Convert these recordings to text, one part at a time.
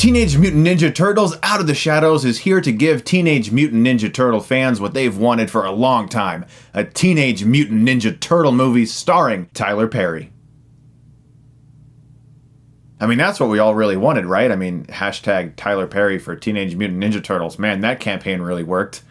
Teenage Mutant Ninja Turtles Out of the Shadows is here to give Teenage Mutant Ninja Turtle fans what they've wanted for a long time. A Teenage Mutant Ninja Turtle movie starring Tyler Perry. I mean, that's what we all really wanted, right? I mean, hashtag Tyler Perry for Teenage Mutant Ninja Turtles. Man, that campaign really worked.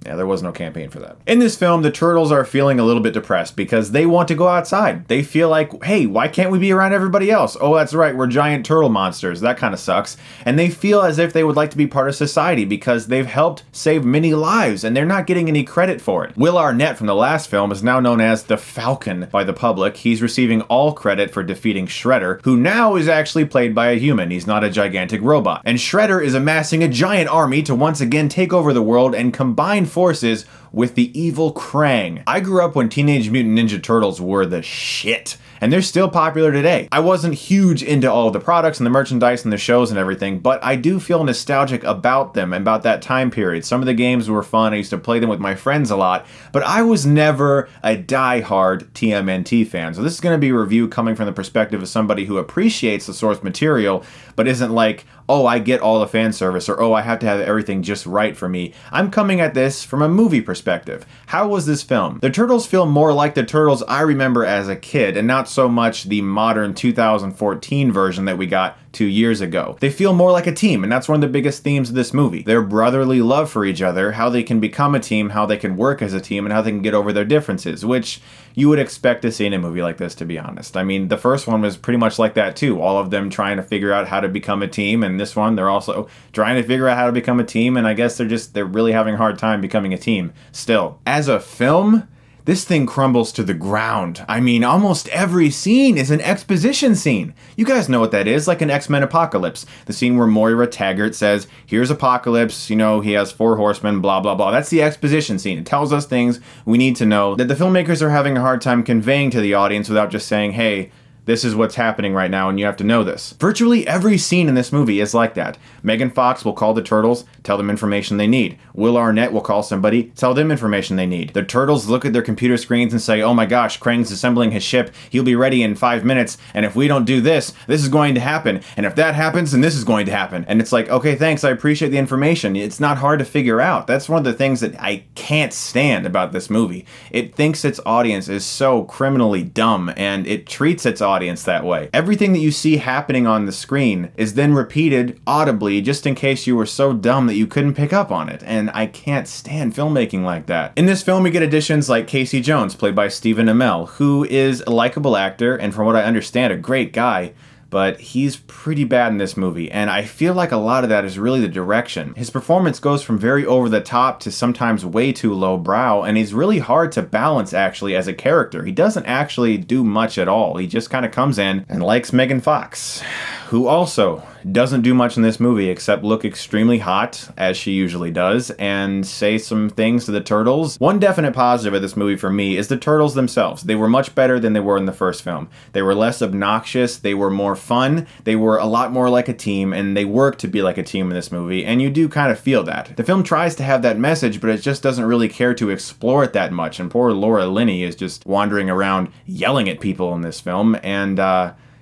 Yeah, there was no campaign for that. In this film, the Turtles are feeling a little bit depressed because they want to go outside. They feel like, hey, why can't we be around everybody else? Oh, that's right, we're giant turtle monsters. That kind of sucks. And they feel as if they would like to be part of society because they've helped save many lives and they're not getting any credit for it. Will Arnett from the last film is now known as the Falcon by the public. He's receiving all credit for defeating Shredder, who now is actually played by a human. He's not a gigantic robot. And Shredder is amassing a giant army to once again take over the world and combine forces with the evil Krang. I grew up when Teenage Mutant Ninja Turtles were the shit, and they're still popular today. I wasn't huge into all of the products and the merchandise and the shows and everything, but I do feel nostalgic about them and about that time period. Some of the games were fun. I used to play them with my friends a lot, but I was never a die-hard TMNT fan. So this is going to be a review coming from the perspective of somebody who appreciates the source material, but isn't like, oh, I get all the fan service, or oh, I have to have everything just right for me. I'm coming at this from a movie perspective. How was this film? The Turtles feel more like the Turtles I remember as a kid, and not so much the modern 2014 version that we got 2 years ago. They feel more like a team, and that's one of the biggest themes of this movie. Their brotherly love for each other, how they can become a team, how they can work as a team, and how they can get over their differences, which you would expect to see in a movie like this, to be honest. I mean, the first one was pretty much like that too. All of them trying to figure out how to become a team, and this one, they're also trying to figure out how to become a team, and I guess they're really having a hard time becoming a team still. As a film, this thing crumbles to the ground. I mean, almost every scene is an exposition scene. You guys know what that is, like an X-Men Apocalypse. The scene where Moira Taggart says, here's Apocalypse, you know, he has 4 horsemen, blah, blah, blah. That's the exposition scene. It tells us things we need to know that the filmmakers are having a hard time conveying to the audience without just saying, hey, this is what's happening right now, and you have to know this. Virtually every scene in this movie is like that. Megan Fox will call the Turtles, tell them information they need. Will Arnett will call somebody, tell them information they need. The Turtles look at their computer screens and say, oh my gosh, Krang's assembling his ship. He'll be ready in 5 minutes, and if we don't do this, this is going to happen. And if that happens, then this is going to happen. And it's like, okay, thanks, I appreciate the information. It's not hard to figure out. That's one of the things that I can't stand about this movie. It thinks its audience is so criminally dumb, and it treats its audience that way. Everything that you see happening on the screen is then repeated audibly just in case you were so dumb that you couldn't pick up on it, and I can't stand filmmaking like that. In this film, we get additions like Casey Jones, played by Stephen Amell, who is a likable actor and, from what I understand, a great guy, but he's pretty bad in this movie, and I feel like a lot of that is really the direction. His performance goes from very over the top to sometimes way too low brow, and he's really hard to balance actually as a character. He doesn't actually do much at all. He just kind of comes in and likes Megan Fox, who also doesn't do much in this movie except look extremely hot, as she usually does, and say some things to the Turtles. One definite positive of this movie for me is the Turtles themselves. They were much better than they were in the first film. They were less obnoxious, they were more fun, they were a lot more like a team, and they worked to be like a team in this movie, and you do kind of feel that. The film tries to have that message, but it just doesn't really care to explore it that much, and poor Laura Linney is just wandering around yelling at people in this film, and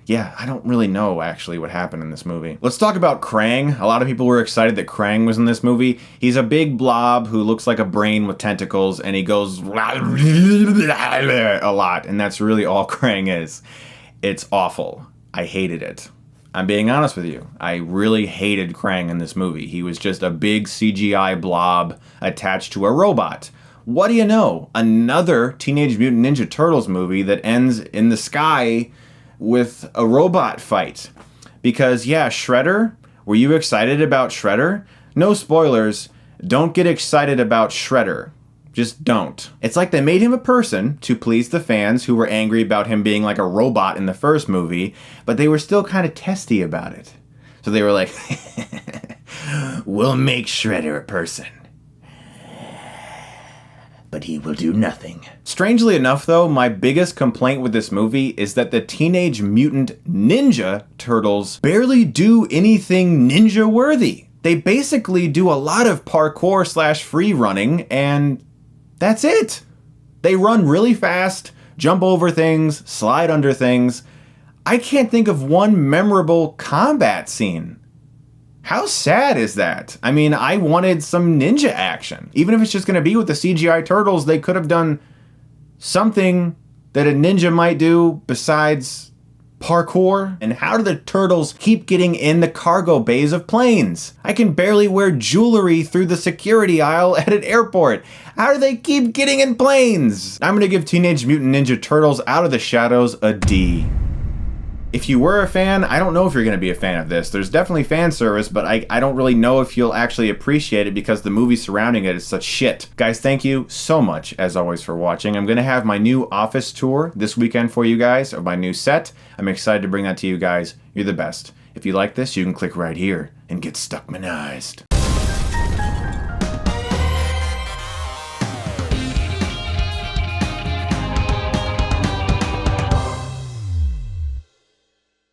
yeah, I don't really know actually what happened in this movie. Let's talk about Krang. A lot of people were excited that Krang was in this movie. He's a big blob who looks like a brain with tentacles, and he goes a lot, and that's really all Krang is. It's awful. I hated it. I'm being honest with you. I really hated Krang in this movie. He was just a big CGI blob attached to a robot. What do you know? Another Teenage Mutant Ninja Turtles movie that ends in the sky with a robot fight. Because yeah, Shredder, were you excited about Shredder? No spoilers, don't get excited about Shredder. Just don't. It's like they made him a person to please the fans who were angry about him being like a robot in the first movie, but they were still kind of testy about it. So they were like, we'll make Shredder a person, but he will do nothing. Strangely enough though, my biggest complaint with this movie is that the Teenage Mutant Ninja Turtles barely do anything ninja worthy. They basically do a lot of parkour / free running, and that's it. They run really fast, jump over things, slide under things. I can't think of one memorable combat scene. How sad is that? I mean, I wanted some ninja action. Even if it's just going to be with the CGI turtles, they could have done something that a ninja might do besides parkour. And how do the turtles keep getting in the cargo bays of planes? I can barely wear jewelry through the security aisle at an airport. How do they keep getting in planes? I'm gonna give Teenage Mutant Ninja Turtles Out of the Shadows a D. If you were a fan, I don't know if you're going to be a fan of this. There's definitely fan service, but I don't really know if you'll actually appreciate it because the movie surrounding it is such shit. Guys, thank you so much, as always, for watching. I'm going to have my new office tour this weekend for you guys, of my new set. I'm excited to bring that to you guys. You're the best. If you like this, you can click right here and get Stuckmanized.